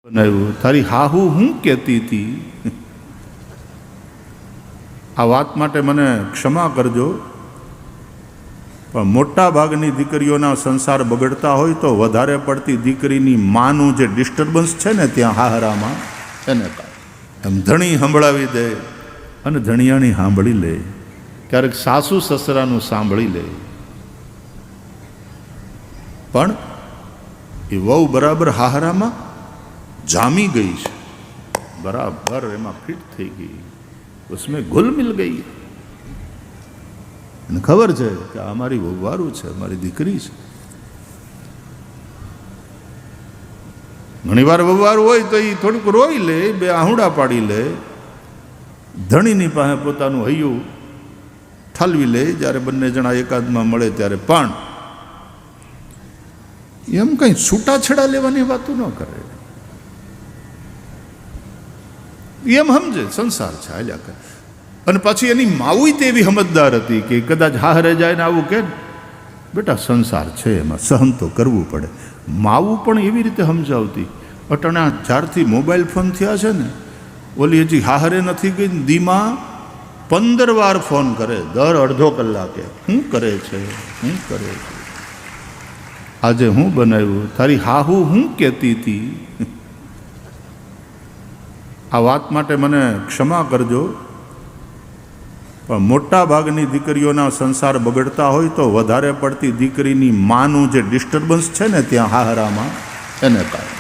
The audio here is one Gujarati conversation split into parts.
બનાવ્યું તારી હાહુ હું કહેતી હતી. આ વાત માટે મને ક્ષમા કરજો, પણ મોટા ભાગની દીકરીઓના સંસાર બગડતા હોય તો વધારે પડતી દીકરીની માનું જે ડિસ્ટર્બન્સ છે ને ત્યાં હાહરામાં એને એમ ધણી સંભળાવી દે અને ધણિયાણી સાંભળી લે, ક્યારેક સાસુ સસરાનું સાંભળી લે, પણ એ વહુ બરાબર હાહરામાં જામી ગઈ છે, બરાબર એમાં ફિટ થઈ ગઈ, उसमें घुल मिल गई. અને ખબર છે કે આ મારી વહુવારું છે, મારી દીકરી છે. ઘણીવાર વહુવારું હોય તો એ થોડુંક રોઈ લે, બે આહુડા પાડી લે, ધણીની પાસે પોતાનું હૈયું ઠાલવી લે જ્યારે બંને જણા એકાદમાં મળે ત્યારે. પણ એમ કંઈ છૂટાછેડા લેવાની વાતો ન કરે, એમ સમજે સંસાર છે હાલ્યા કરે. અને પછી એની માવું તે એવી સમજદાર હતી કે કદાચ હારે જાય ને આવું કે બેટા સંસાર છે એમાં સહન તો કરવું પડે. માવું પણ એવી રીતે સમજાવતી. અટણા જ્યારથી મોબાઈલ ફોન થયા છે ને, ઓલી હજી હારે નથી ગઈ, દીમાં 15 વાર ફોન કરે દર અડધો કલાકે. શું કરે છે, શું કરે છે, આજે હું બનાવ્યું, તારી હાહુ હું કહેતી હતી. આ વાત માટે મને ક્ષમા કરજો, પણ મોટા ભાગની દીકરીઓના સંસાર બગડતા હોય તો વધારે પડતી દીકરીની માનું જે ડિસ્ટર્બન્સ છે ને ત્યાં હાહરામાં એને કારણે.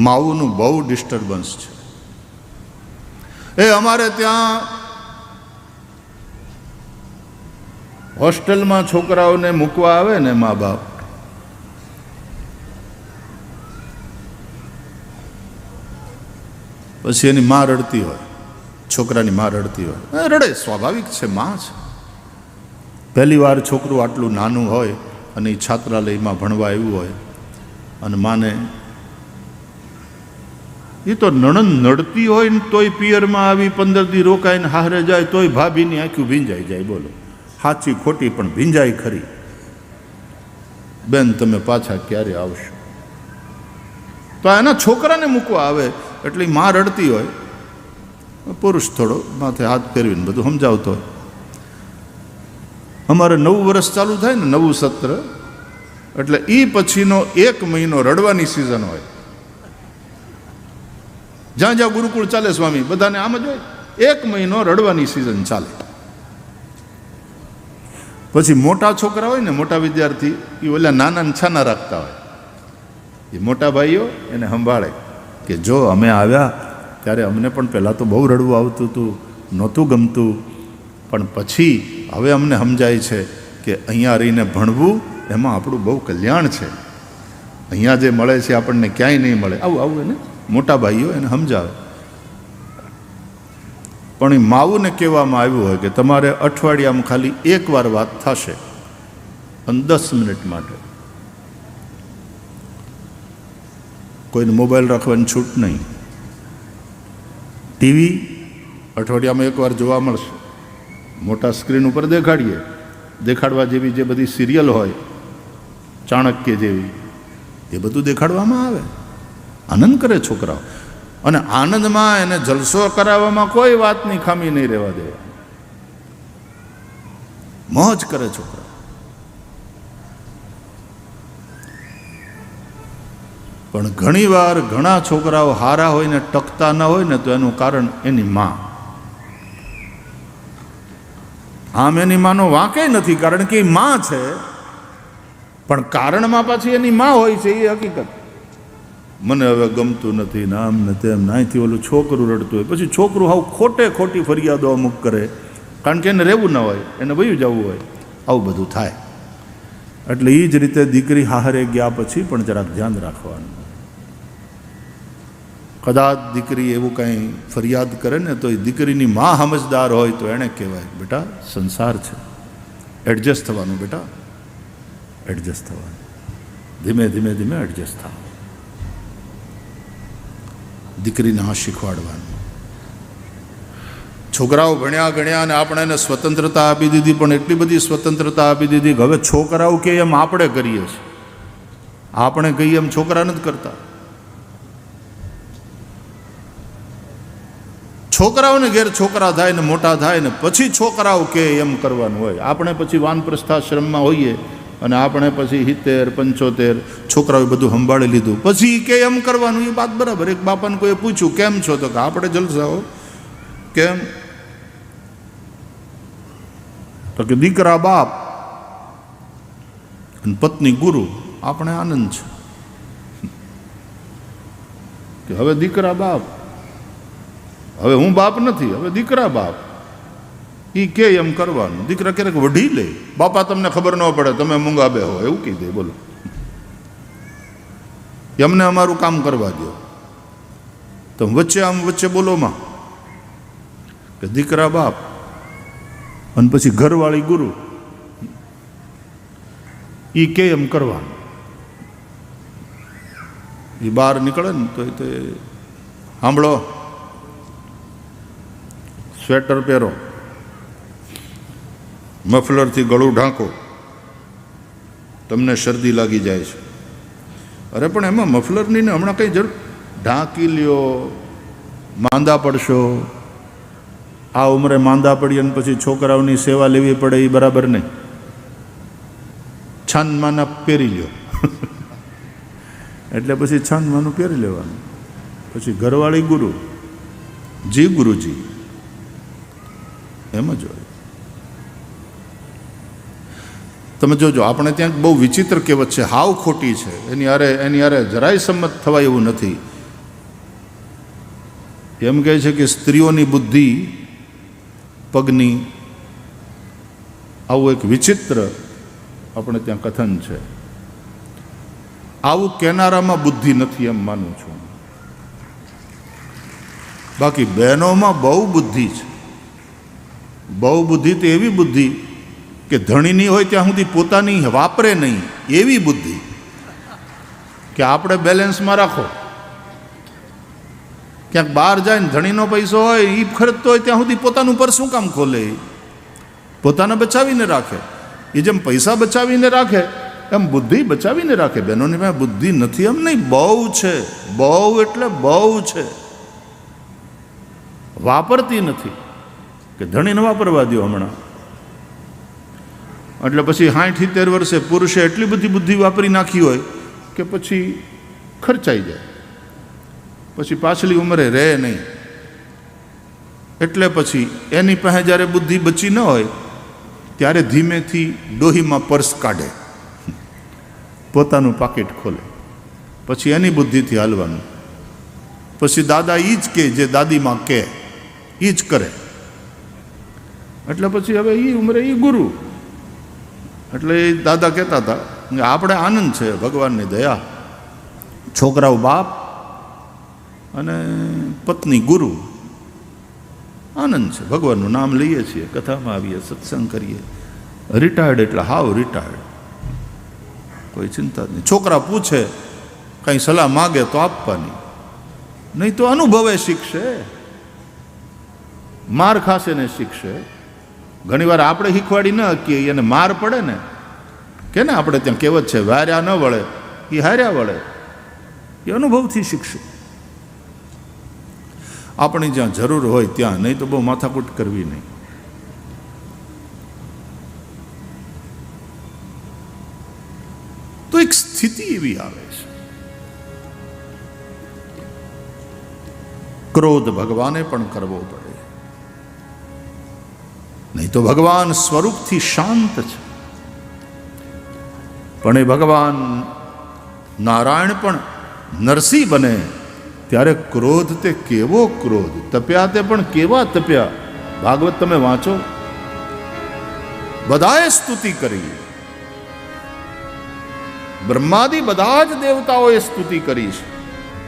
માવુંનું બહુ ડિસ્ટર્બન્સ છે. એ અમારે ત્યાં હોસ્ટેલમાં છોકરાઓને મૂકવા આવે ને મા બાપ, પછી એની માં રડતી હોય, છોકરાની માં રડતી હોય, રડે, સ્વાભાવિક છે, માં છે. પહેલી વાર છોકરું આટલું નાનું હોય અને એ છાત્રાલયમાં ભણવા આવ્યું હોય અને માને એ તો નણંદ નડતી હોય ને તોય પિયરમાં આવી 15 દી રોકાઈને હારે જાય તોય ભાભીની આંખું ભીંજાઈ જાય. બોલો સાચી ખોટી, પણ ભીંજાય ખરી. બેન તમે પાછા ક્યારે આવશો? તો એના છોકરાને મૂકવા આવે એટલે માં રડતી હોય, પુરુષ થોડો માથે હાથ ફેરવીને બધું સમજાવતો હોય. અમારે 9 વર્ષ ચાલુ થાય ને, નવું સત્ર, એટલે એ પછીનો 1 મહિનો રડવાની સિઝન હોય. જ્યાં જ્યાં ગુરુકુળ ચાલે સ્વામી બધાને આમ જ હોય, 1 મહિનો રડવાની સિઝન ચાલે. પછી મોટા છોકરા હોય ને, મોટા વિદ્યાર્થી, એ ઓલા નાના છાના રાખતા હોય, એ મોટા ભાઈઓ એને સંભાળે કે જો અમે આવ્યા ત્યારે અમને પણ પહેલાં તો બહુ રડવું આવતું હતું, નહોતું ગમતું, પણ પછી હવે અમને સમજાય છે કે અહીંયા રહીને ભણવું એમાં આપણું બહુ કલ્યાણ છે, અહીંયા જે મળે છે આપણને ક્યાંય નહીં મળે. આવું આવું એને મોટા ભાઈઓ એને સમજાવે. પણ એ માવુંને કહેવામાં આવ્યું હોય કે તમારે અઠવાડિયામાં ખાલી 1 વાર વાત થશે અને 10 મિનિટ માટે. કોઈને મોબાઈલ રાખવાની છૂટ નહીં. ટીવી અઠવાડિયામાં 1 વાર જોવા મળશે, મોટા સ્ક્રીન ઉપર દેખાડીએ. દેખાડવા જેવી જે બધી સિરિયલ હોય, ચાણક્ય જેવી, એ બધું દેખાડવામાં આવે. આનંદ કરે છોકરાઓ, અને આનંદમાં એને જલસો કરાવવામાં કોઈ વાતની ખામી નહીં રહેવા દેવા. મોજ કરે છોકરા. પણ ઘણીવાર ઘણા છોકરાઓ હારા હોય ને ટકતા ન હોય ને તો એનું કારણ એની માં. આમ એની માનો વાંકે નથી, કારણ કે એ માં છે, પણ કારણમાં પાછી એની માં હોય છે, એ હકીકત. મને હવે ગમતું નથી ને આમ ને તેમ, અહીંથી ઓલું છોકરું રડતું હોય, પછી છોકરું હાવ ખોટી ફરિયાદો અમુક કરે, કારણ કે એને રહેવું ન હોય, એને વયું જવું હોય, આવું બધું થાય. એટલે એ જ રીતે દીકરી હારે ગયા પછી પણ જરાક ધ્યાન રાખવાનું. કદાચ દીકરી એવું કંઈ ફરિયાદ કરે ને તો એ દીકરીની માં સમજદાર હોય તો એણે કહેવાય બેટા સંસાર છે, એડજસ્ટ થવાનું, બેટા એડજસ્ટ થવાનું, ધીમે ધીમે ધીમે એડજસ્ટ થવાનું. દીકરીને આ શીખવાડવાનું. છોકરાઓ ભણ્યા ગણ્યા અને આપણે એને સ્વતંત્રતા આપી દીધી, પણ એટલી બધી સ્વતંત્રતા આપી દીધી કે હવે છોકરાઓ કે એમ આપણે કરીએ છીએ. આપણે કહીએ એમ છોકરા નથી કરતા. છોકરાઓને ઘેર છોકરા થાય ને મોટા થાય ને પછી છોકરાઓ કે એમ કરવાનું હોય. આપણે પછી વાનપ્રસ્થાશ્રમમાં હોઈએ અને આપણે પછી 70-75 છોકરાઓએ બધું સંભાળી લીધું, પછી કે એમ કરવાનું. એ વાત બરાબર. એક બાપાને કોઈએ પૂછ્યું કેમ છો, તો કે આપણે જલસાઓ. કેમ? તો કે દીકરા બાપ અને પત્ની ગુરુ, આપણે આનંદ છે કે હવે દીકરા બાપ, હવે હું બાપ નથી, હવે દીકરા બાપ. એ કે એમ કરવાનું. દીકરા ક્યારેક વઢી લે, બાપા તમને ખબર ન પડે, તમે મૂંગા બે હો, એવું કહી દે. બોલો, એમને અમારું કામ કરવા દો. તો વચ્ચે આમ વચ્ચે બોલો માં કે દીકરા બાપ અને પછી ઘરવાળી ગુરુ, એ કે એમ કરવાનું. એ બહાર નીકળે ને તો સાંભળો, સ્વેટર પહેરો, મફલરથી ગળું ઢાંકો, તમને શરદી લાગી જાય છે. અરે પણ એમાં મફલરની ને હમણાં કંઈ જરૂર, ઢાંકી લ્યો, માંદા પડશો. આ ઉંમરે માંદા પડી અને પછી છોકરાઓની સેવા લેવી પડે, એ બરાબર નહીં. છાનમાના પહેરી લ્યો એટલે પછી છાનમાનું પહેરી લેવાનું. પછી ઘરવાળી ગુરુ, જી ગુરુજી, એમ જ હોય. તમે જોજો, આપણે ત્યાં બહુ વિચિત્ર કહેવત છે, હાવ ખોટી છે. એની હારે જરાય સંમત થવાય એવું નથી. એમ કહે છે કે સ્ત્રીઓની બુદ્ધિ પગની, આવું એક વિચિત્ર આપણે ત્યાં કથન છે. આવું કેનારામાં બુદ્ધિ નથી એમ માનું છું. બાકી બહેનોમાં બહુ બુદ્ધિ છે. બહુ બુદ્ધિ તો એવી બુદ્ધિ કે ધણીની હોય ત્યાં સુધી પોતાની વાપરે નહીં, એવી બુદ્ધિ કે આપણે બેલેન્સમાં રાખો. ક્યાંક બહાર જાય ને ધણીનો પૈસો હોય, એ ખર્ચતો હોય ત્યાં સુધી પોતાનું પર શું કામ ખોલે? પોતાને બચાવીને રાખે. એ જેમ પૈસા બચાવીને રાખે એમ બુદ્ધિ બચાવીને રાખે. બહેનોની પાસે બુદ્ધિ નથી એમ નહીં, બહુ છે. બહુ એટલે બહુ છે. વાપરતી નથી કે ધણીને વાપરવા દો હમણાં. એટલે પછી 60-70 વર્ષે પુરુષે એટલી બધી બુદ્ધિ વાપરી નાખી હોય કે પછી ખર્ચાઈ જાય, પછી પાછલી ઉંમરે રહે નહીં. એટલે પછી એની પાસે જ્યારે બુદ્ધિ બચી ન હોય ત્યારે ધીમેથી ડોહીમાં પર્સ કાઢે, પોતાનું પાકીટ ખોલે, પછી એની બુદ્ધિથી હાલવાનું. પછી દાદા એ જ કે જે દાદીમાં કહે એ જ કરે. એટલે પછી હવે એ ઉંમરે એ ગુરુ. એટલે એ દાદા કહેતા હતા કે આપણે આનંદ છે, ભગવાનની દયા. છોકરાઓ બાપ અને પત્ની ગુરુ, આનંદ છે. ભગવાનનું નામ લઈએ છીએ, કથામાં આવીએ, સત્સંગ કરીએ. રિટાયર્ડ એટલે હાવ રિટાયર્ડ, કોઈ ચિંતા જ નહીં. છોકરા પૂછે, કંઈ સલાહ માગે તો આપવાની, નહીં તો અનુભવે શીખશે. માર ખાશે ને શીખશે. ઘણી વાર આપણે શીખવાડી ન શકીએ, એને માર પડે ને, કે ને આપણે ત્યાં કહેવત છે, વાર્યા ન વળે એ હાર્યા વળે. એ અનુભવથી શીખશે. આપણી જ્યાં જરૂર હોય ત્યાં, નહીં તો બહુ માથાકૂટ કરવી નહીં. તો એક સ્થિતિ એવી આવે છે, ક્રોધ ભગવાને પણ કરવો પડે, નહીં તો ભગવાન સ્વરૂપથી શાંત છે. પણ એ ભગવાન નારાયણ પણ નરસિંહ બને ત્યારે ક્રોધ તે કેવો ક્રોધ, તપ્યા તે પણ કેવા તપ્યા. ભાગવત તમે વાંચો, બધાએ સ્તુતિ કરી, બ્રહ્માદિ બધા જ દેવતાઓએ સ્તુતિ કરી છે,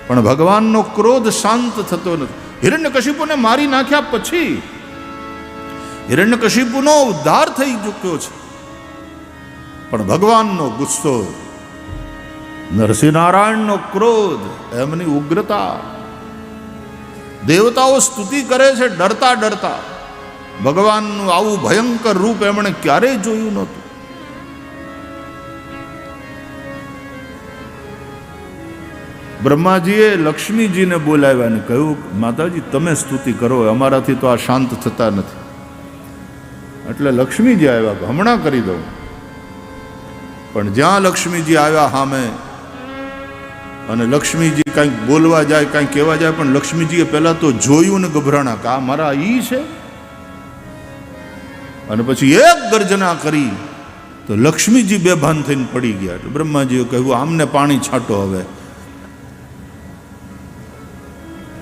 પણ ભગવાનનો ક્રોધ શાંત થતો નથી. હિરણ્યકશિપુને મારી નાખ્યા પછી હિરણ્યકશિપુનો ઉદ્ધાર થઈ ચૂક્યો છે, પણ ભગવાનનો ગુસ્સો, નરસિંહનારાયણનો ક્રોધ, એમની ઉગ્રતા. દેવતાઓ સ્તુતિ કરે છે ડરતા ડરતા, ભગવાનનું આવું ભયંકર રૂપ એમણે ક્યારેય જોયું નહોતું. બ્રહ્માજીએ લક્ષ્મીજીને બોલાવ્યા અને કહ્યું, માતાજી તમે સ્તુતિ કરો, અમારાથી તો આ શાંત થતા નથી. એટલે લક્ષ્મીજી આવ્યા, હમણાં કરી દઉં. પણ જ્યાં લક્ષ્મીજી આવ્યા સામે અને લક્ષ્મીજી કંઈક બોલવા જાય, કંઈક કહેવા જાય, પણ લક્ષ્મીજીએ પહેલાં તો જોયું ને ગભરાણા કે આ મારા ઈ છે. અને પછી એક ગર્જના કરી તો લક્ષ્મીજી બેભાન થઈને પડી ગયા. એટલે બ્રહ્માજીએ કહ્યું, આમને પાણી છાંટો, હવે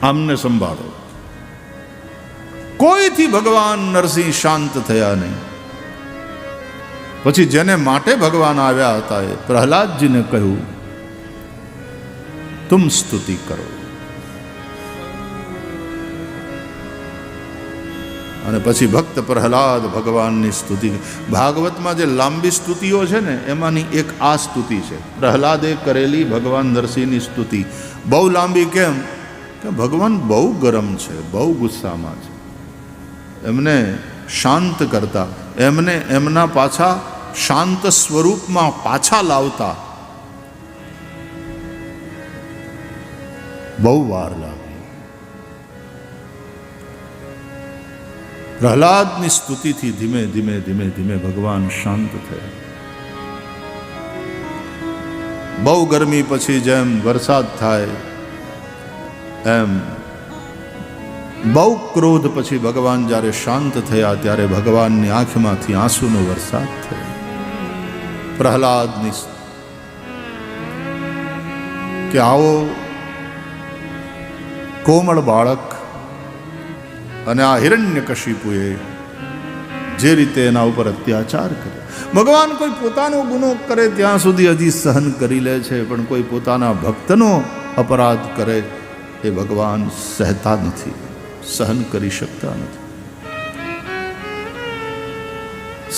આમને સંભાળો. કોઈથી ભગવાન નરસિંહ શાંત થયા નહીં. પછી જેને માટે ભગવાન આવ્યા હતા એ પ્રહલાદજીને કહ્યું, તુમ સ્તુતિ કરો. અને પછી ભક્ત પ્રહલાદ ભગવાનની સ્તુતિ. ભાગવતમાં જે લાંબી સ્તુતિઓ છે ને એમાંની એક આ સ્તુતિ છે, પ્રહલાદે કરેલી ભગવાન નરસિંહની સ્તુતિ. બહુ લાંબી કેમ કે ભગવાન બહુ ગરમ છે, બહુ ગુસ્સામાં છે. એમને શાંત કરતા, એમને એમના પાછા શાંત સ્વરૂપમાં પાછા લાવતા બહુ વાર લાગી. પ્રહલાદની સ્તુતિથી ધીમે ધીમે ધીમે ધીમે ભગવાન શાંત થયા. બહુ ગરમી પછી જેમ વરસાદ થાય એમ બહુ ક્રોધ પછી ભગવાન જ્યારે શાંત થયા ત્યારે ભગવાનની આંખમાંથી આંસુનો વરસાદ થયો. પ્રહલાદની કે આવો કોમળ બાળક અને આ હિરણ્યકશિપુએ જે રીતે એના ઉપર અત્યાચાર કર્યો. ભગવાન કોઈ પોતાનો ગુનો કરે ત્યાં સુધી હજી સહન કરી લે છે, પણ કોઈ પોતાના ભક્તનો અપરાધ કરે એ ભગવાન સહેતા નથી, સહન કરી શકતા નથી.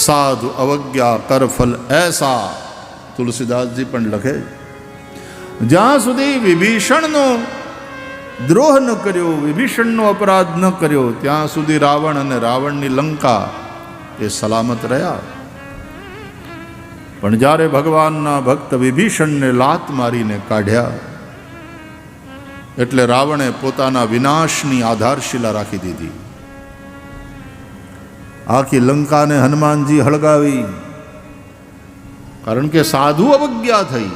સાધુ અવજ્ઞા કર ફલ એસા, તુલસીદાસજી પણ લખે, જ્યાં સુધી વિભીષણનો દ્રોહ ન કર્યો, વિભીષણનો અપરાધ ન કર્યો, ત્યાં સુધી રાવણ અને રાવણની લંકા એ સલામત રહ્યા. પણ જ્યારે ભગવાનના ભક્ત વિભીષણને લાત મારીને કાઢ્યા એટલે રાવણે પોતાના વિનાશની આધારશિલા રાખી દીધી. આખી લંકાને હનુમાનજી હળગાવી, કારણ કે સાધુ અવજ્ઞા થઈ.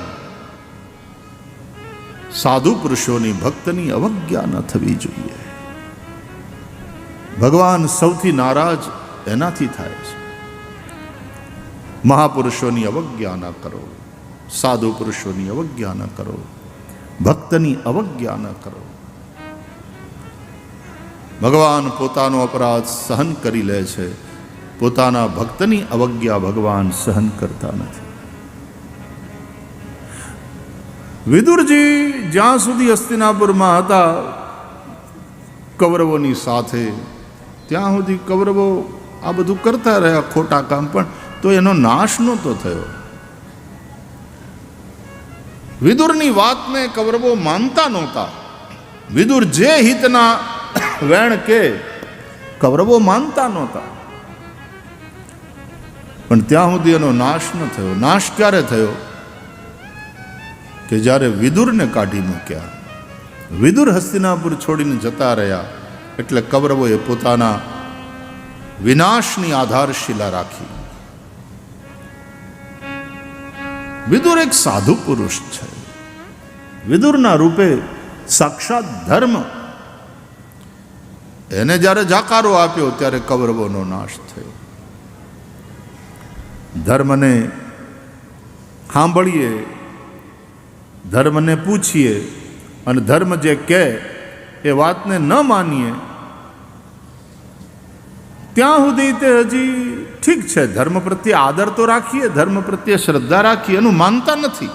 સાધુ પુરુષોની ભક્તની અવજ્ઞા ન થવી જોઈએ. ભગવાન સૌથી નારાજ એનાથી થાય છે. મહાપુરુષોની અવજ્ઞા ન કરો, સાધુ પુરુષોની અવજ્ઞા ન કરો, ભક્તની અવજ્ઞા ન કરો. ભગવાન પોતાનો અપરાધ સહન કરી લે છે, પોતાના ભક્તની અવજ્ઞા ભગવાન સહન કરતા નથી. વિદુરજી જ્યાં સુધી હસ્તિનાપુરમાં હતા કૌરવોની સાથે, ત્યાં સુધી કૌરવો આ બધું કરતા રહ્યા ખોટા કામ, પણ તો એનો નાશ નહોતો થયો. વિદુરની વાતને કૌરવો માનતા નહોતા. વિદુર જે હિતના વેણ કે કૌરવો માનતા નહોતા, પણ ત્યાં સુધી એનો નાશ ન થયો. નાશ ક્યારે થયો? કે જ્યારે વિદુરને કાઢી મૂક્યા. વિદુર હસ્તિનાપુર છોડીને જતા રહ્યા એટલે કૌરવોએ પોતાના વિનાશની આધારશિલા રાખી. વિદુર એક સાધુ પુરુષ છે. વિદુરના રૂપે સાક્ષાત ધર્મ. એને જ્યારે જાકારો આપ્યો ત્યારે કૌરવોનો નાશ થયો. ધર્મને સાંભળીએ, ધર્મને પૂછીએ અને ધર્મ જે કહે એ વાતને ન માનીએ ત્યાં સુધી તે હજી ઠીક છે. ધર્મ પ્રત્યે આદર તો રાખીએ, ધર્મ પ્રત્યે શ્રદ્ધા રાખીએ, એનું માનતા નથી.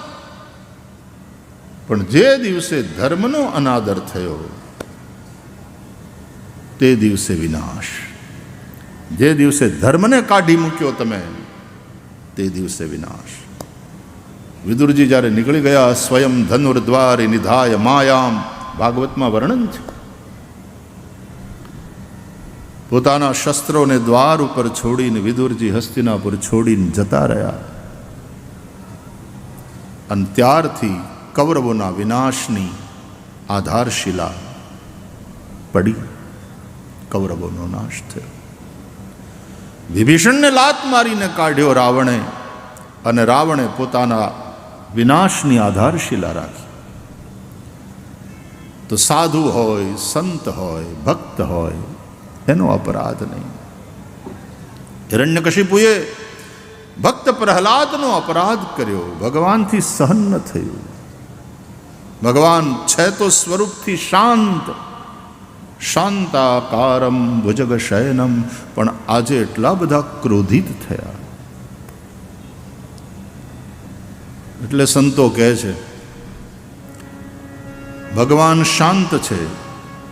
પણ જે દિવસે ધર્મનો અનાદર થયો તે દિવસે વિનાશ. જે દિવસે ધર્મને કાઢી મૂક્યો તમે તે દિવસે વિનાશ. વિદુરજી જ્યારે નીકળી ગયા, સ્વયં ધનુર્દ્વારે નિધાય માયામ, ભાગવતમાં વર્ણન છે. પોતાના શસ્ત્રોને દ્વાર ઉપર છોડીને વિદુરજી હસ્તિનાપુર છોડીને જતા રહ્યા. અને ત્યારથી કૌરવોના વિનાશની આધારશિલા પડી. કૌરવોનો નાશ થયો. વિભીષણને લાત મારીને કાઢ્યો રાવણે, અને રાવણે પોતાના વિનાશની આધારશિલા રાખી. તો સાધુ હોય, સંત હોય, ભક્ત હોય, એનો અપરાધ નહીં. હિરણ્યકશિપુએ ભક્ત પ્રહલાદનો અપરાધ કર્યો, ભગવાનથી સહન ન થયું. ભગવાન છે તો સ્વરૂપથી શાંત, શાંતાકારમ ભુજગ શયનમ, પણ આજે એટલા બધા ક્રોધિત થયા. એટલે સંતો કહે છે ભગવાન શાંત છે,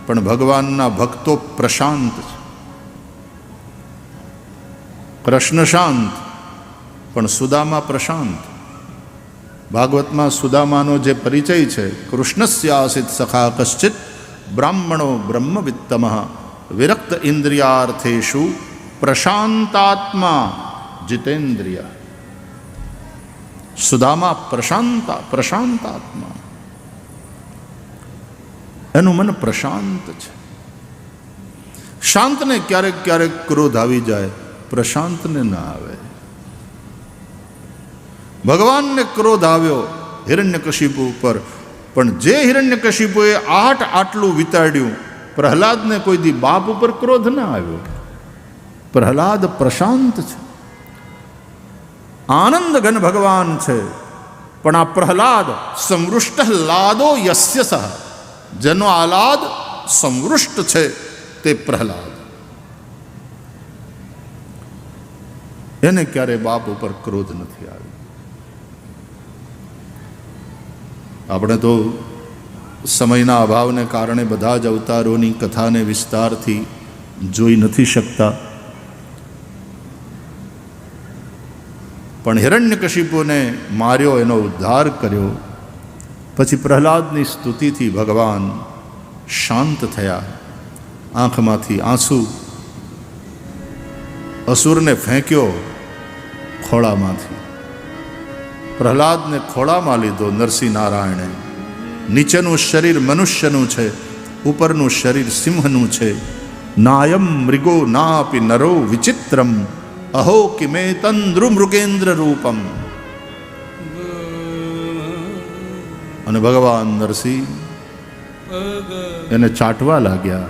પણ ભગવાનના ભક્તો પ્રશાંત છે. કૃષ્ણ શાંત, પણ સુદામા પ્રશાંત. ભાગવતમાં સુદામાનો જે પરિચય છે, કૃષ્ણસ્યાસિત સખા કશ્ચિત બ્રાહ્મણો બ્રહ્મવિત્તમ વિરક્ત ઇન્દ્રિયાર્થેષુ પ્રશાંતાત્મા જીતેન્દ્રિય. સુદામા પ્રશાંતાત્મા, એનું મન પ્રશાંત છે. શાંતને ક્યારેક ક્યારેક ક્રોધ આવી જાય, પ્રશાંતને ના આવે. ભગવાનને ક્રોધ આવ્યો હિરણ્યકશિપુ ઉપર, પણ જે હિરણ્યકશિપુએ આટલું વિતાડ્યું, પ્રહલાદને કોઈ દી બાપ ઉપર ક્રોધ ના આવ્યો. પ્રહલાદ પ્રશાંત છે, આનંદ ઘન ભગવાન છે. પણ આ પ્રહલાદ સંવૃષ્ટ લાદો યસ્ય સહ, જેનો આહલાદ સંવૃષ્ટ છે તે પ્રહલાદ, એને ક્યારે બાપ ઉપર ક્રોધ નથી આવ્યો. આપણે તો સમયના અભાવને કારણે બધા જ અવતારોની કથાને વિસ્તારથી જોઈ નથી શકતા, પણ હિરણ્યકશિપુને માર્યો, એનો ઉદ્ધાર કર્યો. પછી પ્રહલાદની સ્તુતિથી ભગવાન શાંત થયા. આંખમાંથી આંસુ, અસુરને ફેંક્યો ખોળામાંથી. પ્રહલાદને ખોળામાં લીધો નરસિંહ નારાયણે. નીચેનું શરીર મનુષ્યનું છે, ઉપરનું શરીર સિંહનું છે. નાયમ મૃગો નાપી નરો વિચિત્રમ, અહો કિમે તંદ્રુ મૃગેન્દ્ર રૂપમ. અને ભગવાન નરસિંહ એને ચાટવા લાગ્યા.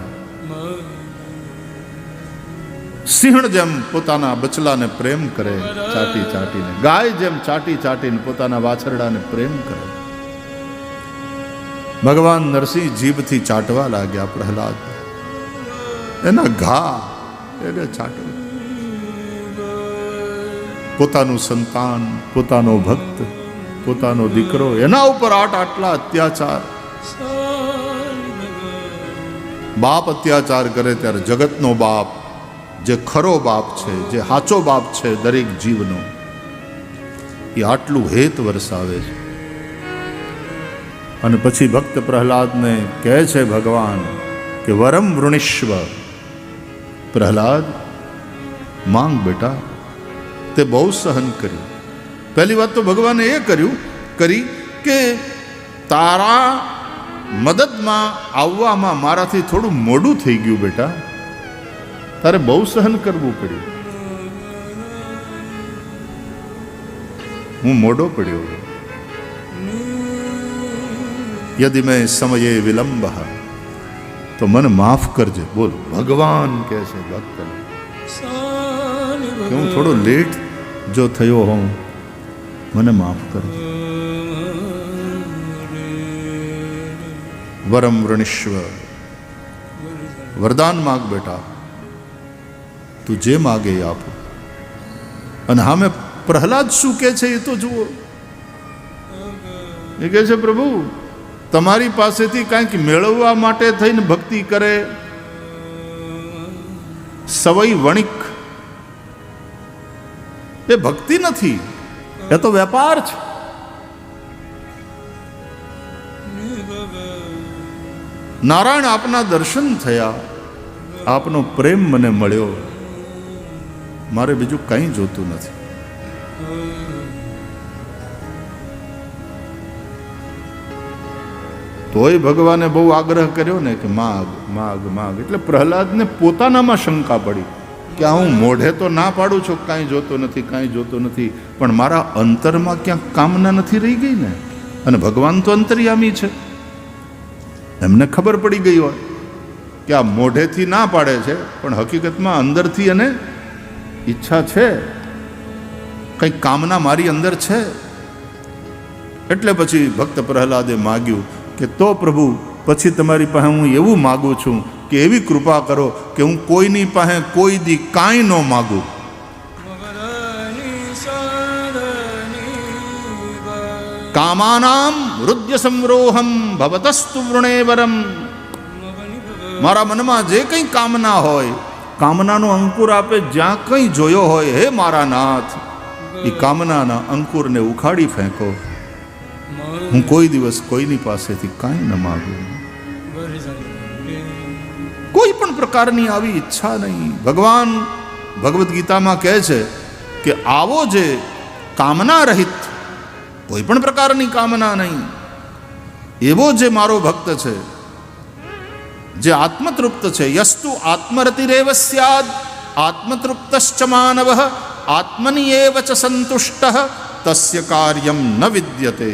સિંહણ જેમ પોતાના બચલાને પ્રેમ કરે ચાટી ચાટીને, ગાય જેમ ચાટી ચાટીને પોતાના વાછરડાને પ્રેમ કરે, ભગવાન નરસિંહ જીભથી ચાટવા લાગ્યા પ્રહલાદ. એના ઘા એને ચાટવા. પોતાનું સંતાન, પોતાનો ભક્ત, પોતાનો દીકરો, એના ઉપર આટલા અત્યાચાર. બાપ અત્યાચાર કરે ત્યારે જગતનો બાપ, જે ખરો બાપ છે, જે સાચો બાપ છે દરેક જીવનો, એ આટલું હેત વરસાવે છે. અને પછી ભક્ત પ્રહલાદને કહે છે ભગવાન કે વરમ વૃણિષ્વ. પ્રહલાદ માંગ બેટા. તે બહુ સહન કર્યું. પહેલી વાત તો ભગવાને એ કરી કે તારા મદદમાં આવવામાં મારાથી થોડું મોડું થઈ ગયું બેટા, તારે બહુ સહન કરવું પડ્યું, હું મોડો પડ્યો. યદિ મેં સમયે વિલંબ, તો મને માફ કરજે. બોલ, ભગવાન કહે છે ભક્તને કે હું થોડો લેટ જો થયો હોઉં, મને માફ કરજે. વરમ વૃણિષ્વ. વરદાન માગ બેટા, તું જે માગે એ આપો. અને હામે પ્રહલાદ શું કહે છે એ તો જુઓ. એ કહે છે પ્રભુ, તમારી પાસેથી કંઈક મેળવવા માટે થઈને ભક્તિ કરે, સવઈ વણિક, એ ભક્તિ નથી, એ તો વેપાર છે. નારાયણ આપના દર્શન થયા, આપનો પ્રેમ મને મળ્યો, મારે બીજું કંઈ જોતું નથી. તોય ભગવાને બહુ આગ્રહ કર્યો ને કે માગ માગ માગ. એટલે પ્રહલાદને પોતાનામાં શંકા પડી કે આ હું મોઢે તો ના પાડું છું કાંઈ જોતો નથી, કાંઈ જોતો નથી, પણ મારા અંતરમાં ક્યાંક કામના નથી રહી ગઈ ને. અને ભગવાન તો અંતર્યામી છે, એમને ખબર પડી ગઈ હોય કે આ મોઢેથી ના પાડે છે, પણ હકીકતમાં અંદરથી એને ઈચ્છા છે, કંઈક કામના મારી અંદર છે. એટલે પછી ભક્ત પ્રહલાદે માગ્યું કે તો પ્રભુ પછી તમારી પાસે હું એવું માગું છું કે એવી કૃપા કરો કે હું કોઈની પાસે કોઈ દી કાંઈ ન માગું. કામાનામ હૃદય સંરોહમ ભવતસ્તુ વૃણેવરમ. મારા મનમાં જે કંઈ કામના હોય, કામનાનો અંકુર આપે જ્યાં કંઈ જોયો હોય, હે મારા નાથ, એ કામનાના અંકુરને ઉખાડી ફેંકો. હું કોઈ દિવસ કોઈની પાસેથી કાંઈ ન માગું, કોઈ પણ પ્રકારની આવી ઈચ્છા નહીં. ભગવાન ભગવદ્ ગીતામાં કહે છે કે આવો જે કામના રહિત, કોઈ પણ પ્રકારની કામના નહીં, એવો જે મારો ભક્ત છે, જે આત્મતૃપ્ત છે. યસ્તુ આત્મરતિરેવ સ્યાદ આત્મતૃપ્તશ્ચ માનવ આત્મની એવ ચ સંતુષ્ટઃ તસ્ય કાર્યમ ન વિદ્યતે.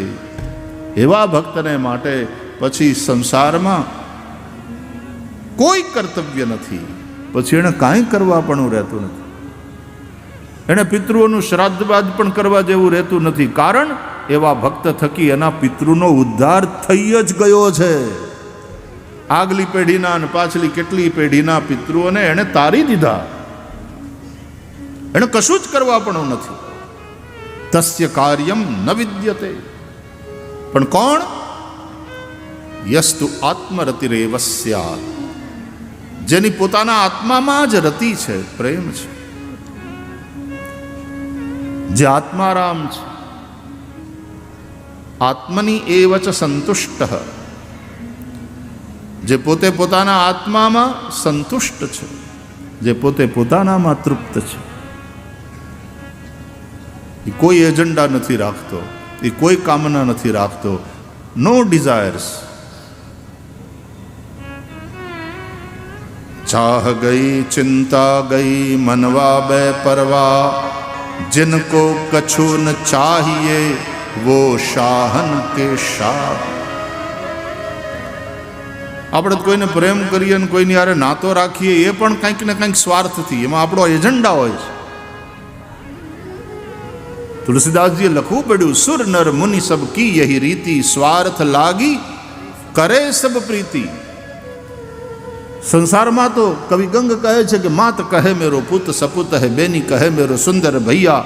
એવા ભક્તને માટે પછી સંસારમાં કોઈ કર્તવ્ય નથી, પછી એને કાંઈ કરવા પણ રહેતું નથી. એને પિતૃઓનું શ્રાદ્ધબાદ પણ કરવા જેવું રહેતું નથી. કારણ એવા ભક્ત થકી એના પિતૃનો ઉદ્ધાર થઈ જ ગયો છે. આગલી પેઢીના અને પાછલી કેટલી પેઢીના પિતૃઓને એણે તારી દીધા, એને કશું જ કરવા પણ નથી. તસ્ય કાર્યમ ન વિદ્યતે. પણ કોણ? યસ્તુ આત્મરતિરેવ સ્યાત. જેની પોતાના આત્મામાં જ રતિ છે, પ્રેમ છે, જે આત્મારામ છે. આત્મની એવ ચ સંતુષ્ટ. જે પોતે પોતાના આત્મામાં સંતુષ્ટ છે, જે પોતે પોતાનામાં તૃપ્ત છે. એ કોઈ એજન્ડા નથી રાખતો, એ કોઈ કામના નથી રાખતો. નો ડિઝાયર્સ. ચાહ ગઈ ચિંતા ગઈ મનવા બે પરવા, जिनको कछु न चाहिए वो શાહન કે શાહ. આપણે કોઈને પ્રેમ કરીએ ને કોઈની હારે નાતો રાખીએ એ પણ કંઈક ને કંઈક સ્વાર્થથી, એમાં આપણો એજન્ડા હોય છે. તુલસીદાસજીએ લખવું પડ્યું, સુર નર મુનિ સબ કી યહી રીતિ, સ્વાર્થ લાગી કરે સબ પ્રીતિ. સંસારમાં તો કવિ ગંગ કહે છે કે માત કહે મેરો પુત સપુત હે, બેની કહે મેરો સુંદર ભૈયા,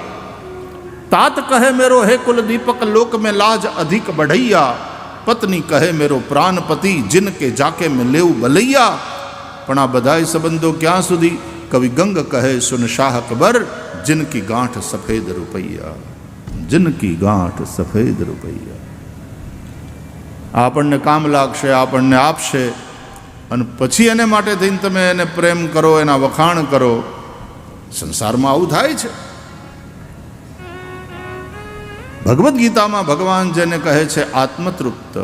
तात કહે મેરો હે કુલ દીપક, લોક में लाज अधिक बढ़ैया, पत्नी કહે મેરો પ્રાણપતિ, जिनके जाके में लेव बलैया. પણ આ બધાય સંબંધો ક્યાં સુધી? કવિ ગંગ કહે સુન શાહ અકબર, जिनकी गांठ सफेद रुपैया, जिनकी गांठ सफेद रुपैया. આપણને કામ લાગશે, આપણને આપશે, અને પછી એને માટે થઈને તમે એને પ્રેમ કરો, એના વખાણ કરો. સંસારમાં આવું થાય છે. ભગવદ્ ગીતામાં ભગવાન જેને કહે છે આત્મતૃપ્ત,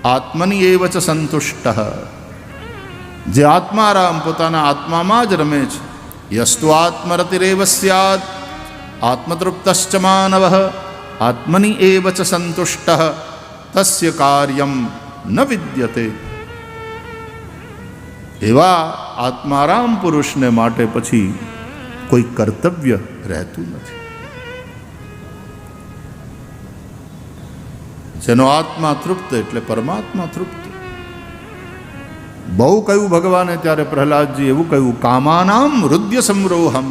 આત્મની એવ ચ સંતુષ્ટ, જે આત્મારામ પોતાના આત્મામાં જ રમે છે. યસ્તુ આત્મરતિરેવ સ્યાદ આત્મતૃપ્તશ્ચ માનવ આત્મની એવ ચ સંતુષ્ટ તસ્ય કાર્યમ ન વિદ્યતે. એવા આત્મારામ પુરુષને માટે પછી કોઈ કર્તવ્ય રહેતું નથી. જેનો આત્મા તૃપ્ત એટલે પરમાત્મા તૃપ્ત. બહુ કહ્યું ભગવાને, ત્યારે પ્રહલાદજી એવું કહ્યું, કામાનામ હૃદય સંરોહમ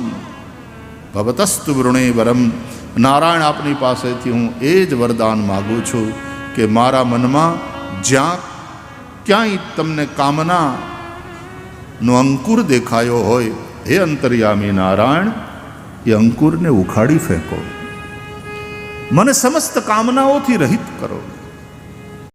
ભવતસ્તુ વૃણેવરમ. નારાયણ આપની પાસેથી હું એ જ વરદાન માગું છું કે મારા મનમાં જ્યાં ક્યાંય તમને કામનાનો અંકુર દેખાયો હોય, હે અંતર્યામી નારાયણ, એ અંકુરને ઉખાડી ફેંકો, મને સમસ્ત કામનાઓથી રહિત કરો.